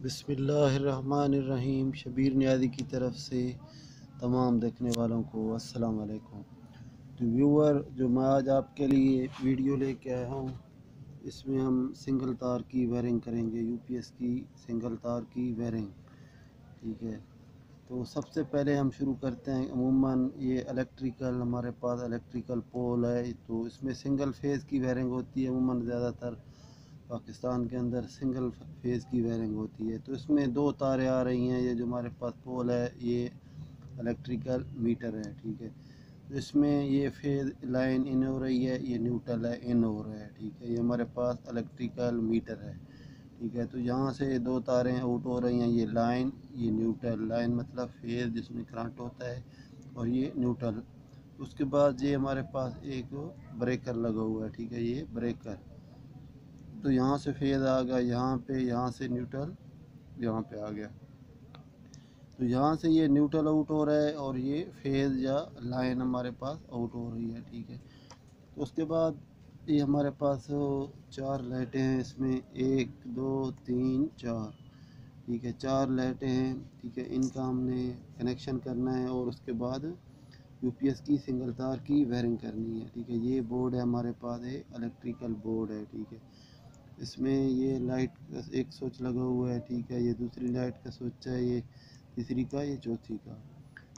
बिस्मिल्लाहिर्रहमानिर्रहीम। शबीर नियाज़ी की तरफ से तमाम देखने वालों को अस्सलाम वालेकुम। तो व्यूअर, जो मैं आज आपके लिए वीडियो लेके आया हूँ, इसमें हम सिंगल तार की वायरिंग करेंगे, यूपीएस की सिंगल तार की वायरिंग। ठीक है, तो सबसे पहले हम शुरू करते हैं। अमूमन ये इलेक्ट्रिकल, हमारे पास इलेक्ट्रिकल पोल है, तो इसमें सिंगल फेज़ की वायरिंग होती है। अमूमन ज़्यादातर पाकिस्तान के अंदर सिंगल फेज़ की वायरिंग होती है। तो इसमें दो तारें आ रही हैं। ये जो हमारे पास पोल है, ये इलेक्ट्रिकल मीटर है। ठीक है, तो इसमें ये फेज़ लाइन इन हो रही है, ये न्यूट्रल है इन हो रहा है। ठीक है, ये हमारे पास इलेक्ट्रिकल मीटर है। ठीक है, तो यहाँ से दो तारें आउट हो रही हैं, ये लाइन, ये न्यूट्रल। लाइन मतलब फेज़ जिसमें करंट होता है, और ये न्यूट्रल। उसके बाद ये हमारे पास एक ब्रेकर लगा हुआ है। ठीक है, ये ब्रेकर, तो यहाँ से फेज़ आ गया यहाँ पे, यहाँ से न्यूट्रल यहाँ पे आ गया। तो यहाँ से ये न्यूट्रल आउट हो रहा है और ये फेज़ या लाइन हमारे पास आउट हो रही है। ठीक है, तो उसके बाद ये हमारे पास चार लाइटें हैं इसमें, एक दो तीन चार। ठीक है, चार लाइटें हैं। ठीक है, इनका हमने कनेक्शन करना है और उसके बाद यूपीएस की सिंगल तार की वायरिंग करनी है। ठीक है, ये बोर्ड है हमारे पास, है इलेक्ट्रिकल बोर्ड है। ठीक है, इसमें ये लाइट का एक स्विच लगा हुआ है। ठीक है, ये दूसरी लाइट का स्विच है, ये तीसरी का, ये चौथी का।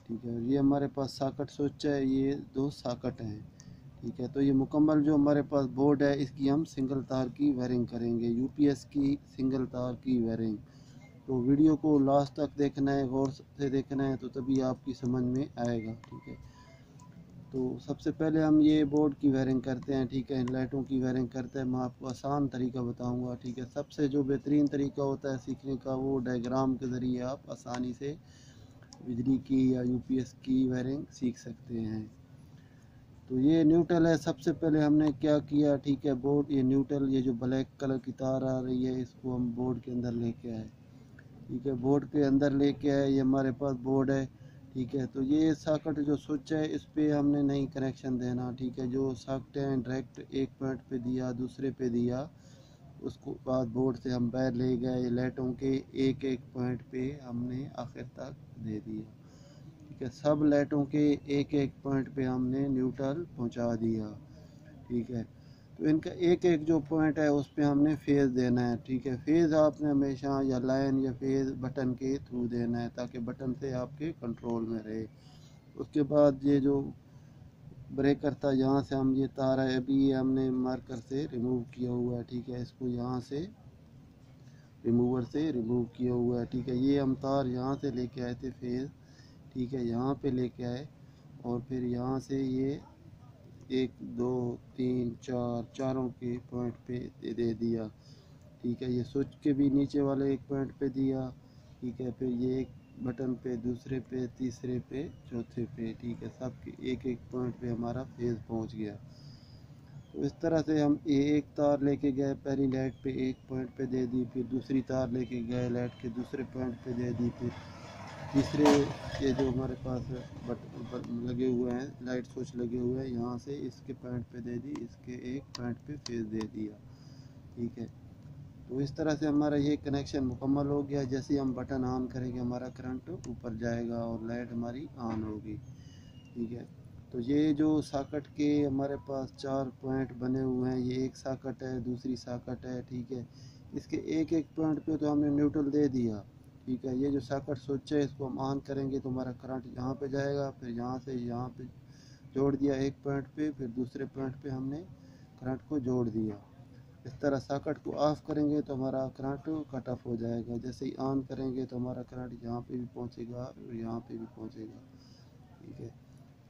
ठीक है, ये हमारे पास सॉकेट स्विच है, ये दो सॉकेट हैं। ठीक है, तो ये मुकम्मल जो हमारे पास बोर्ड है, इसकी हम सिंगल तार की वायरिंग करेंगे, यूपीएस की सिंगल तार की वायरिंग। तो वीडियो को लास्ट तक देखना है, गौर से देखना है, तो तभी आपकी समझ में आएगा। ठीक है, तो सबसे पहले हम ये बोर्ड की वायरिंग करते हैं। ठीक है, इन लाइटों की वायरिंग करते हैं। मैं आपको आसान तरीका बताऊंगा। ठीक है, सबसे जो बेहतरीन तरीका होता है सीखने का, वो डायग्राम के ज़रिए आप आसानी से बिजली की या यूपीएस की वायरिंग सीख सकते हैं। तो ये न्यूट्रल है। सबसे पहले हमने क्या किया, ठीक है, बोर्ड, ये न्यूट्रल, ये जो ब्लैक कलर की तार आ रही है, इसको हम बोर्ड के अंदर लेके आए। ठीक है, बोर्ड के अंदर लेके आए, ये हमारे पास बोर्ड है। ठीक है, तो ये सॉकेट जो स्विच है, इस पर हमने नहीं कनेक्शन देना। ठीक है, जो सॉकेट है डायरेक्ट एक पॉइंट पे दिया, दूसरे पे दिया, उसको बाद बोर्ड से हम बाहर ले गए, लाइटों के एक एक पॉइंट पे हमने आखिर तक दे दिया। ठीक है, सब लाइटों के एक एक पॉइंट पे हमने न्यूट्रल पहुंचा दिया। ठीक है, तो इनका एक एक जो पॉइंट है उस पर हमने फेज़ देना है। ठीक है, फेज़ आपने हमेशा या लाइन या फेज़ बटन के थ्रू देना है, ताकि बटन से आपके कंट्रोल में रहे। उसके बाद ये जो ब्रेकर था, यहाँ से हम ये तार है, अभी ये हमने मार्कर से रिमूव किया हुआ है। ठीक है, इसको यहाँ से रिमूवर से रिमूव किया हुआ है। ठीक है, ये हम तार यहाँ से लेके आए थे फेज़। ठीक है, यहाँ पे लेके आए और फिर यहाँ से ये एक दो तीन चार, चारों के पॉइंट पे दे दिया। ठीक है, ये स्विच के भी नीचे वाले एक पॉइंट पे दिया। ठीक है, फिर ये एक बटन पे, दूसरे पे, तीसरे पे, चौथे पे। ठीक है, सब के एक एक पॉइंट पे हमारा फेज़ पहुंच गया। तो इस तरह से हम एक तार लेके गए, पहली लाइट पे एक पॉइंट पे दे दी, फिर दूसरी तार लेके गए, लाइट के दूसरे पॉइंट पे दे दी, फिर तीसरे, ये जो हमारे पास लगे हुए हैं, लाइट स्विच लगे हुए हैं, यहाँ से इसके पॉइंट पे दे दी, इसके एक पॉइंट पे फेज़ दे दिया। ठीक है, तो इस तरह से हमारा ये कनेक्शन मुकम्मल हो गया। जैसे ही हम बटन ऑन करेंगे, हमारा करंट ऊपर जाएगा और लाइट हमारी ऑन होगी। ठीक है, तो ये जो सॉकेट के हमारे पास चार पॉइंट बने हुए हैं, ये एक सॉकेट है, दूसरी सॉकेट है। ठीक है, इसके एक एक पॉइंट पे तो हमने न्यूट्रल दे दिया। ठीक है, ये जो सॉकेट स्विच है, इसको हम ऑन करेंगे तो हमारा करंट यहाँ पे जाएगा, फिर यहाँ से यहाँ पे जोड़ दिया एक पॉइंट पे, फिर दूसरे पॉइंट पे हमने करंट को जोड़ दिया। इस तरह सॉकेट को ऑफ़ करेंगे तो हमारा करंट कट ऑफ हो जाएगा। जैसे ही ऑन करेंगे तो हमारा करंट यहाँ पे भी पहुँचेगा और यहाँ पे भी पहुँचेगा। ठीक है,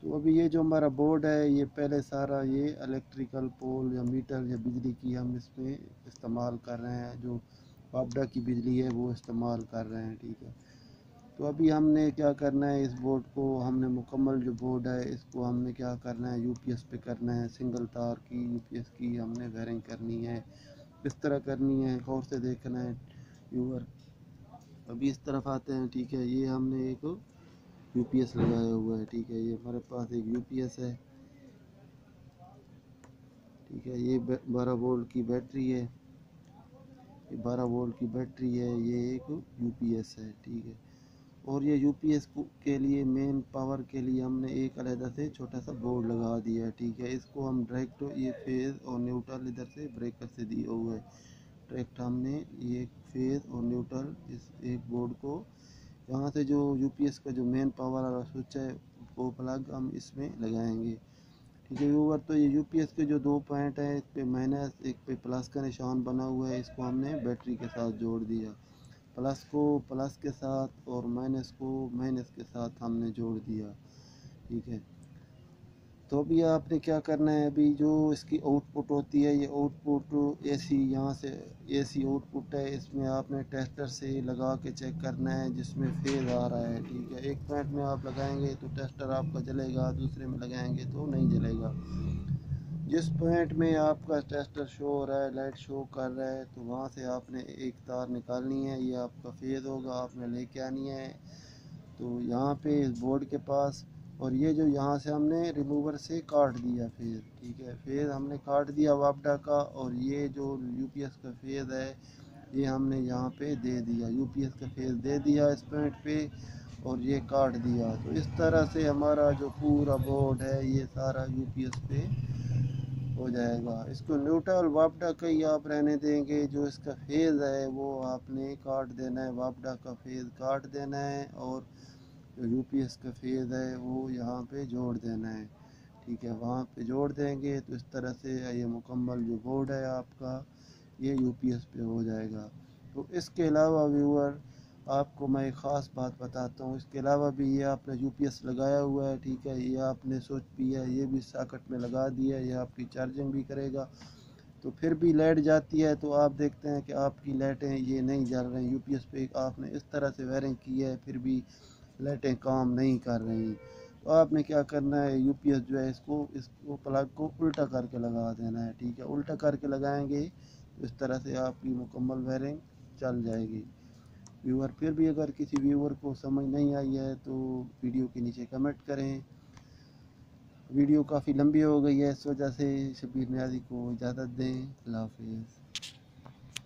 तो अभी ये जो हमारा बोर्ड है, ये पहले सारा ये इलेक्ट्रिकल पोल या मीटर या बिजली की हम इसमें इस्तेमाल कर रहे हैं, जो पापड़ा की बिजली है वो इस्तेमाल कर रहे हैं। ठीक है, तो अभी हमने क्या करना है, इस बोर्ड को हमने मुकम्मल जो बोर्ड है, इसको हमने क्या करना है, यूपीएस पे करना है। सिंगल तार की यूपीएस की हमने वायरिंग करनी है। किस तरह करनी है, गौर से देखना है व्यूअर। अभी इस तरफ आते हैं। ठीक है, ये हमने एक यूपीएस लगाया हुआ है। ठीक है, ये हमारे पास एक यूपीएस है। ठीक है, ये 12 वोल्ट की बैटरी है। ये 12 वोल्ट की बैटरी है, ये एक यूपीएस है, ठीक है। और ये यूपीएस के लिए मेन पावर के लिए हमने एक अलग से छोटा सा बोर्ड लगा दिया है, ठीक है। इसको हम डायरेक्ट ये फेज़ और न्यूट्रल इधर से ब्रेकर से दिए हुए है, डायरेक्ट हमने ये फेज़ और न्यूट्रल इस एक बोर्ड को यहाँ से जो यूपीएस का जो मेन पावर वाला स्विच है वो प्लग हम इसमें लगाएंगे, ठीक है व्यूवर। तो ये यूपीएस के जो 2 पॉइंट है, एक पे माइनस एक पे प्लस का निशान बना हुआ है, इसको हमने बैटरी के साथ जोड़ दिया। प्लस को प्लस के साथ और माइनस को माइनस के साथ हमने जोड़ दिया, ठीक है। तो अभी आपने क्या करना है, अभी जो इसकी आउटपुट होती है, ये आउटपुट एसी यहाँ से एसी आउटपुट है, इसमें आपने टेस्टर से लगा के चेक करना है जिसमें फेज़ आ रहा है, ठीक है। एक पॉइंट में आप लगाएंगे तो टेस्टर आपका जलेगा, दूसरे में लगाएंगे तो नहीं जलेगा। जिस पॉइंट में आपका टेस्टर शो हो रहा है, लाइट शो कर रहा है, तो वहाँ से आपने एक तार निकालनी है, ये आपका फेज़ होगा, आपने लेके आनी है। तो यहाँ पे इस बोर्ड के पास, और ये जो यहाँ से हमने रिमूवर से काट दिया फेज़, ठीक है, फेज़ हमने काट दिया वापडा का, और ये जो यूपीएस का फेज़ है ये हमने यहाँ पे दे दिया, यूपीएस का फेज़ दे दिया इस पॉइंट पे और ये काट दिया। तो इस तरह से हमारा जो पूरा बोर्ड है ये सारा यूपीएस पे हो जाएगा। इसको न्यूट्रल वापडा का ही आप रहने देंगे, जो इसका फेज़ है वो आपने काट देना है, वापडा का फेज़ काट देना है, और जो यूपीएस का फेज़ है वो यहाँ पे जोड़ देना है, ठीक है। वहाँ पे जोड़ देंगे तो इस तरह से ये मुकम्मल जो बोर्ड है आपका ये यूपीएस पे हो जाएगा। तो इसके अलावा व्यूअर आपको मैं एक ख़ास बात बताता हूँ, इसके अलावा भी ये आपने यूपीएस लगाया हुआ है, ठीक है, ये आपने स्विच भी है ये भी सॉकेट में लगा दिया है, ये आपकी चार्जिंग भी करेगा। तो फिर भी लाइट जाती है तो आप देखते हैं कि आपकी लाइटें ये नहीं जल रही, यूपीएस पे आपने इस तरह से वायरिंग की है फिर भी लाइटें काम नहीं कर रही। तो आपने क्या करना है, यूपीएस जो है इसको प्लग को उल्टा करके लगा देना है, ठीक है। उल्टा करके लगाएंगे तो इस तरह से आपकी मुकम्मल वायरिंग चल जाएगी। व्यूअर फिर भी अगर किसी व्यूअर को समझ नहीं आई है तो वीडियो के नीचे कमेंट करें। वीडियो काफ़ी लंबी हो गई है, इस वजह से शबीर नियाज़ी को इजाज़त दें। अल्लाह हाफ़िज़।